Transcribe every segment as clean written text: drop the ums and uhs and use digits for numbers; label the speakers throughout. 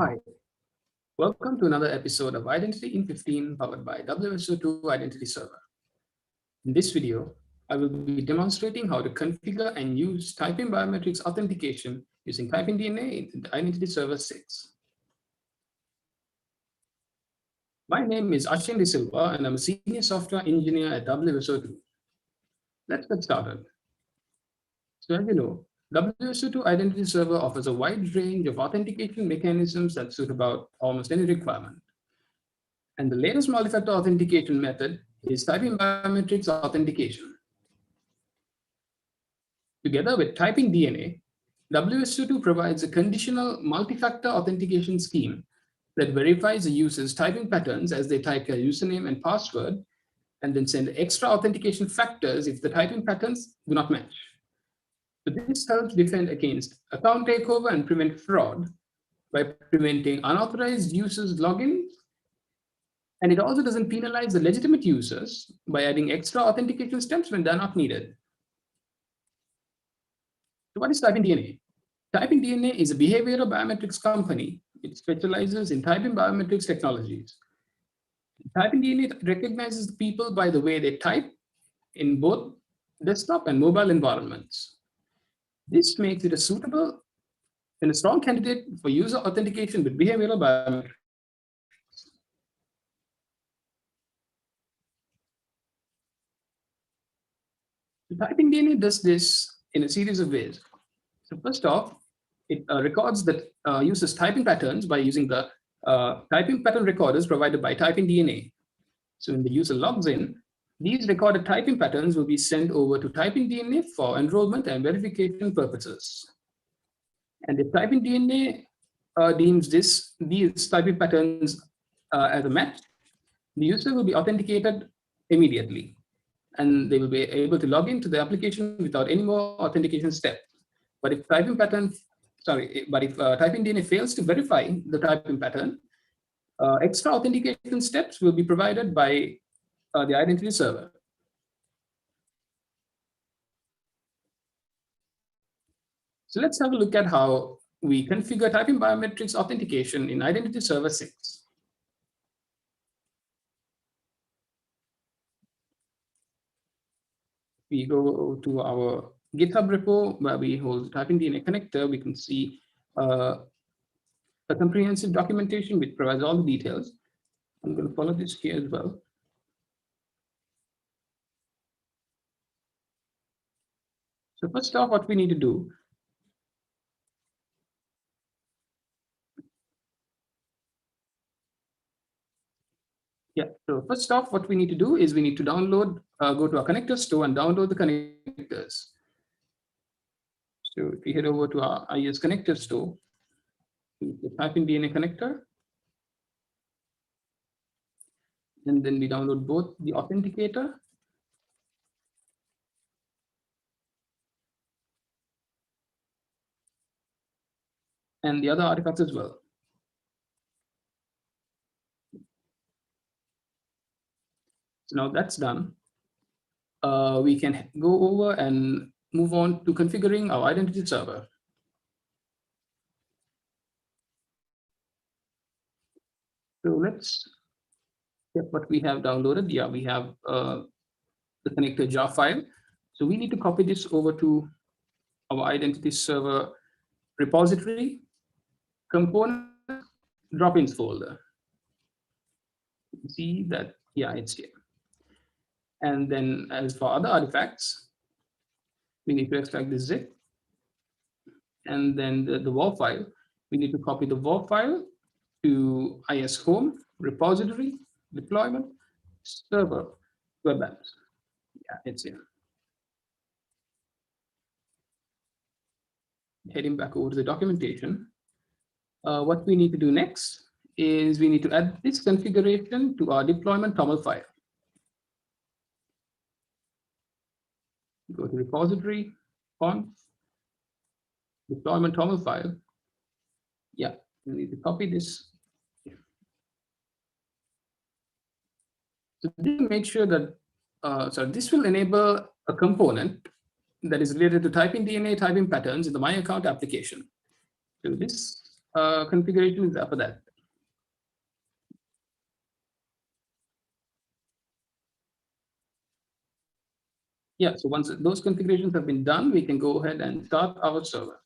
Speaker 1: Hi, welcome to another episode of Identity in 15 powered by WSO2 Identity Server. In this video, I will be demonstrating how to configure and use typing biometrics authentication using TypingDNA in the Identity Server 6. My name is Ashin De Silva and I'm a senior software engineer at WSO2. Let's get started. So as you know, WSO2 Identity Server offers a wide range of authentication mechanisms that suit about almost any requirement. And the latest multi-factor authentication method is typing biometrics authentication. Together with TypingDNA, WSO2 provides a conditional multi-factor authentication scheme that verifies the user's typing patterns as they type their username and password, and then send extra authentication factors if the typing patterns do not match. So this helps defend against account takeover and prevent fraud by preventing unauthorized users' logins. And it also doesn't penalize the legitimate users by adding extra authentication steps when they're not needed. So what is TypingDNA? TypingDNA is a behavioral biometrics company. It specializes in typing biometrics technologies. TypingDNA recognizes people by the way they type in both desktop and mobile environments. This makes it a suitable and a strong candidate for user authentication with behavioral biometrics. So TypingDNA does this in a series of ways. So first off, it records the user's typing patterns by using the typing pattern recorders provided by TypingDNA. So when the user logs in, these recorded typing patterns will be sent over to TypingDNA for enrollment and verification purposes. And if TypingDNA deems these typing patterns as a match, the user will be authenticated immediately, and they will be able to log into the application without any more authentication steps. But if TypingDNA fails to verify the typing pattern, extra authentication steps will be provided by the identity server. So let's have a look at how we configure typing biometrics authentication in Identity Server 6. We go to our GitHub repo where we hold TypingDNA connector. We can see a comprehensive documentation which provides all the details. I'm going to follow this here as well. So first off, what we need to do so first off, what we need to do is we need to download, go to our connector store and download the connectors. So if we head over to our IES connector store, we type in DNA connector, and then we download both the authenticator and the other artifacts as well. So now that's done. We can go over and move on to configuring our identity server. So let's check what we have downloaded. Yeah, we have the connector jar file. So we need to copy this over to our identity server repository, component, drop-ins folder. You can see that, yeah, it's here. And then as for other artifacts, we need to extract the zip. And then the WAR file, we need to copy the WAR file to IS home, repository, deployment, server, web apps. Yeah, it's here. Heading back over to the documentation. What we need to do next is we need to add this configuration to our deployment TOML file. Go to repository, conf, deployment TOML file. Yeah, we need to copy this. So this will make sure that, this will enable a component that is related to typing DNA, typing patterns in the My Account application. So this configuration is after that. Yeah, so once those configurations have been done, we can go ahead and start our server.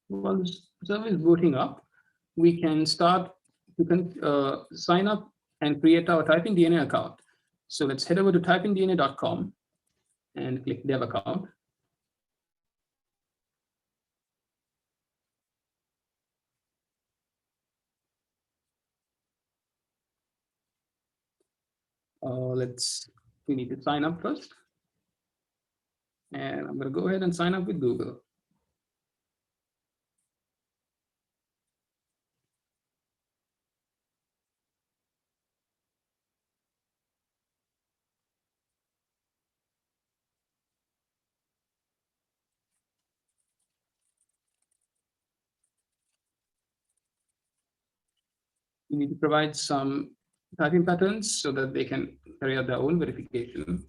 Speaker 1: While the server is booting up, we can start to sign up and create our TypingDNA account. So let's head over to typingdna.com and click dev account. We need to sign up first. And I'm going to go ahead and sign up with Google. You need to provide some typing patterns so that they can carry out their own verification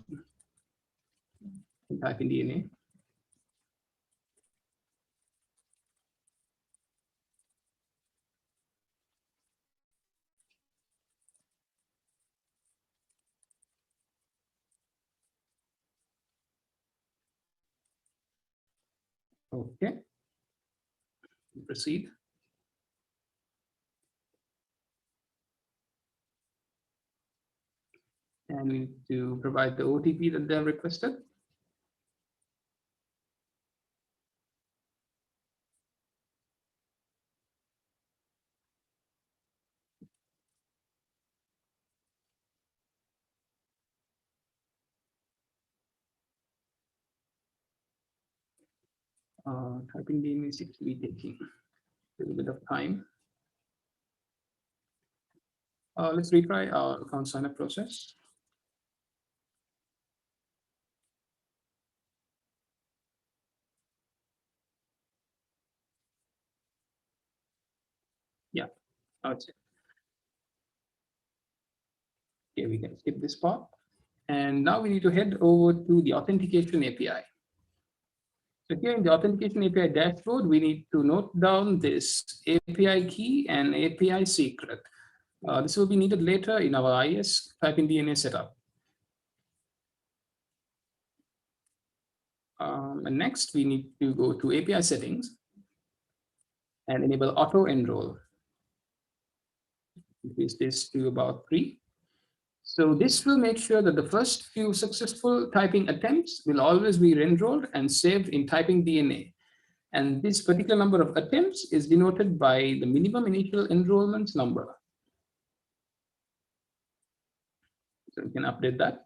Speaker 1: in TypingDNA. Okay, proceed. And we need to provide the OTP that they have requested. TypingDNA seems to be taking a little bit of time. Let's retry our account signup process. Yeah, okay, we can skip this part. And now we need to head over to the Authentication API. So here in the Authentication API dashboard, we need to note down this API key and API secret. This will be needed later in our IS TypingDNA setup. And next, we need to go to API settings and enable auto enroll. Increase this to about 3. So this will make sure that the first few successful typing attempts will always be enrolled and saved in TypingDNA. And this particular number of attempts is denoted by the minimum initial enrollments number. So we can update that.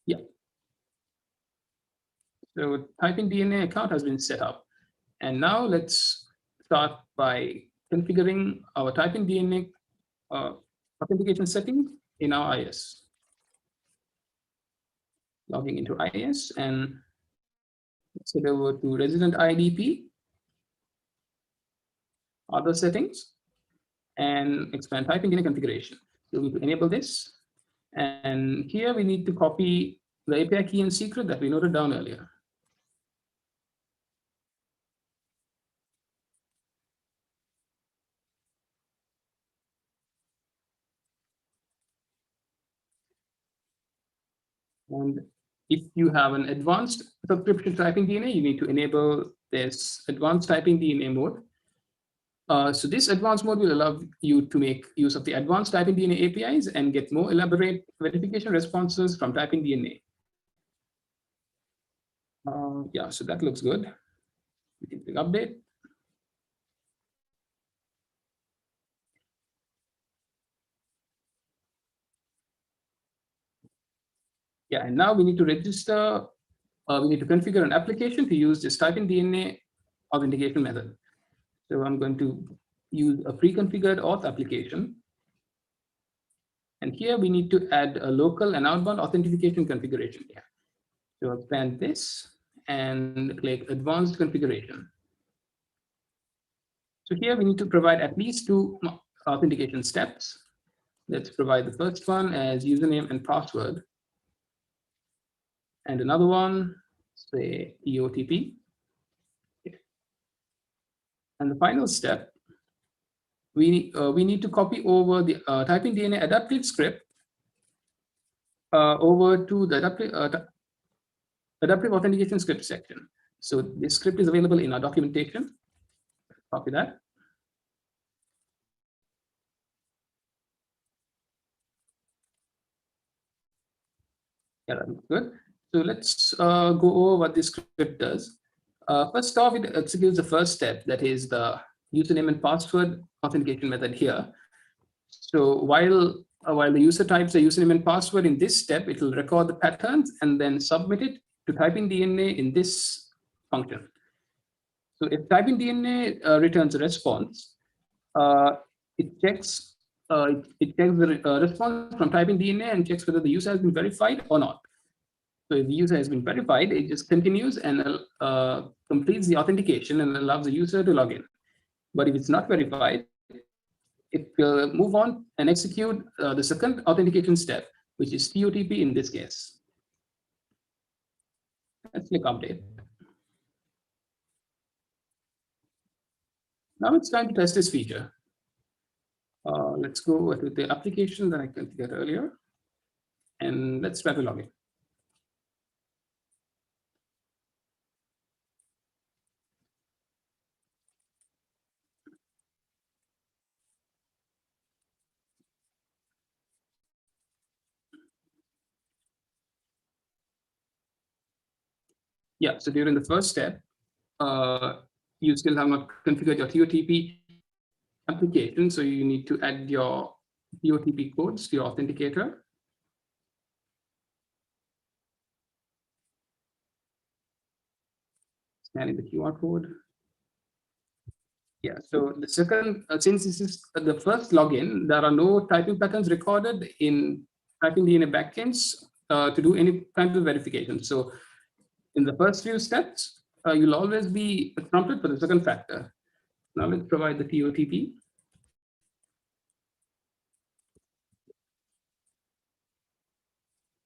Speaker 1: Yeah. So TypingDNA account has been set up. And now let's start by configuring our TypingDNA authentication settings in our IS. Logging into IS and let's head over to resident IDP, other settings, and expand TypingDNA configuration. So we need to enable this. And here we need to copy the API key and secret that we noted down earlier. And if you have an advanced subscription to TypingDNA, you need to enable this advanced TypingDNA mode. So this advanced mode will allow you to make use of the advanced TypingDNA APIs and get more elaborate verification responses from TypingDNA. Yeah, so that looks good. We can click update. Yeah, and now we need to register. We need to configure an application to use this TypingDNA authentication method. So I'm going to use a pre-configured auth application. And here we need to add a local and outbound authentication configuration here. So expand this and click advanced configuration. So here we need to provide at least 2 authentication steps. Let's provide the first one as username and password, and another one, say TOTP. And the final step, we need to copy over the TypingDNA adaptive script over to the adaptive authentication script section. So this script is available in our documentation. Copy that. Yeah, that's good. So let's go over what this script does. First off, it executes the first step, that is the username and password authentication method here. So while the user types the username and password in this step, it will record the patterns and then submit it to TypingDNA in this function. So if TypingDNA returns a response, it checks the response from TypingDNA and checks whether the user has been verified or not. So if the user has been verified, it just continues and completes the authentication and allows the user to log in. But if it's not verified, it will move on and execute the second authentication step, which is TOTP in this case. Let's click update. Now it's time to test this feature. Let's go to the application that I configured earlier, and let's try to log in. Yeah, so during the first step, you still have not configured your TOTP application, so you need to add your TOTP codes to your authenticator. Scanning the QR code. Yeah, so the second, since this is the first login, there are no typing patterns recorded in TypingDNA backends to do any kind of verification. So in the first few steps, you'll always be prompted for the second factor. Now let's provide the TOTP.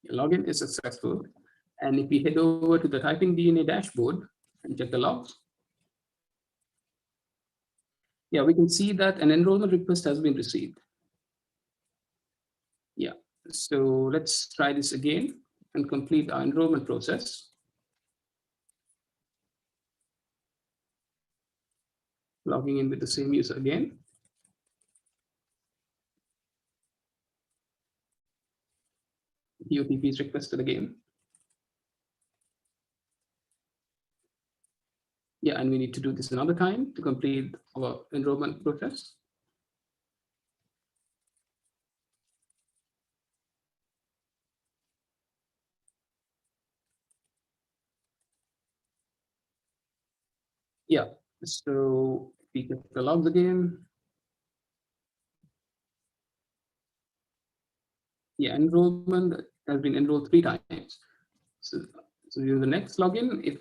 Speaker 1: Your login is successful. And if we head over to the TypingDNA dashboard and check the logs, yeah, we can see that an enrollment request has been received. Yeah, so let's try this again and complete our enrollment process. Logging in with the same user again. TOTP is requested again. Yeah, and we need to do this another time to complete our enrollment process. Yeah, so we get the logs again. Yeah, enrollment has been enrolled 3 times. So during the next login, if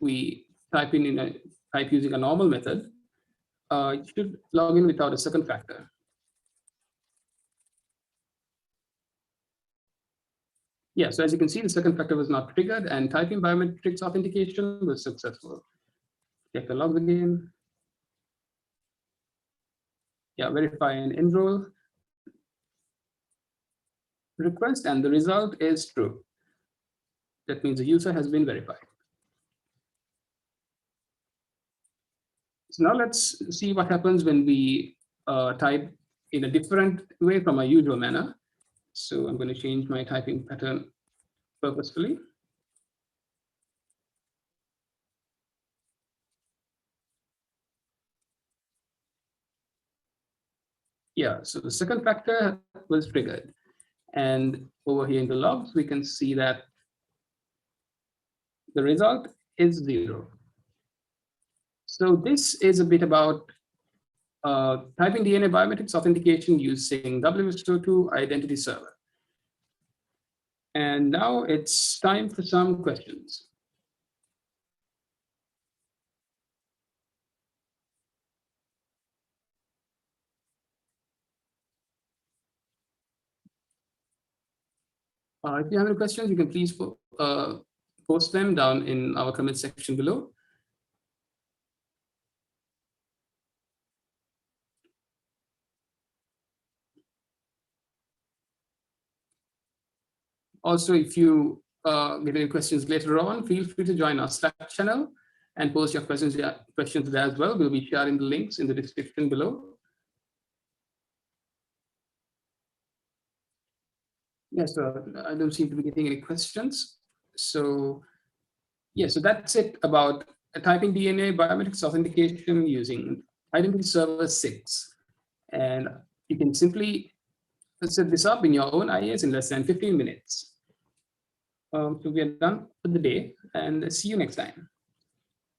Speaker 1: we type using a normal method, it should log in without a second factor. Yeah, so as you can see, the second factor was not triggered and typing biometrics authentication was successful. Check the logs again. Yeah, verify and enroll. Request, and the result is true. That means the user has been verified. So now let's see what happens when we type in a different way from our usual manner. So I'm going to change my typing pattern purposefully. Yeah, so the second factor was triggered. And over here in the logs, we can see that the result is 0. So this is a bit about TypingDNA biometrics authentication using WSO2 identity server. And now it's time for some questions. If you have any questions, you can please post them down in our comment section below. Also, if you get any questions later on, feel free to join our Slack channel and post your questions there as well. We'll be sharing the links in the description below. Yes, I don't seem to be getting any questions. So yeah, so that's it about TypingDNA biometrics authentication using Identity Server 6. And you can simply set this up in your own IAs in less than 15 minutes. So we are done for the day, and see you next time.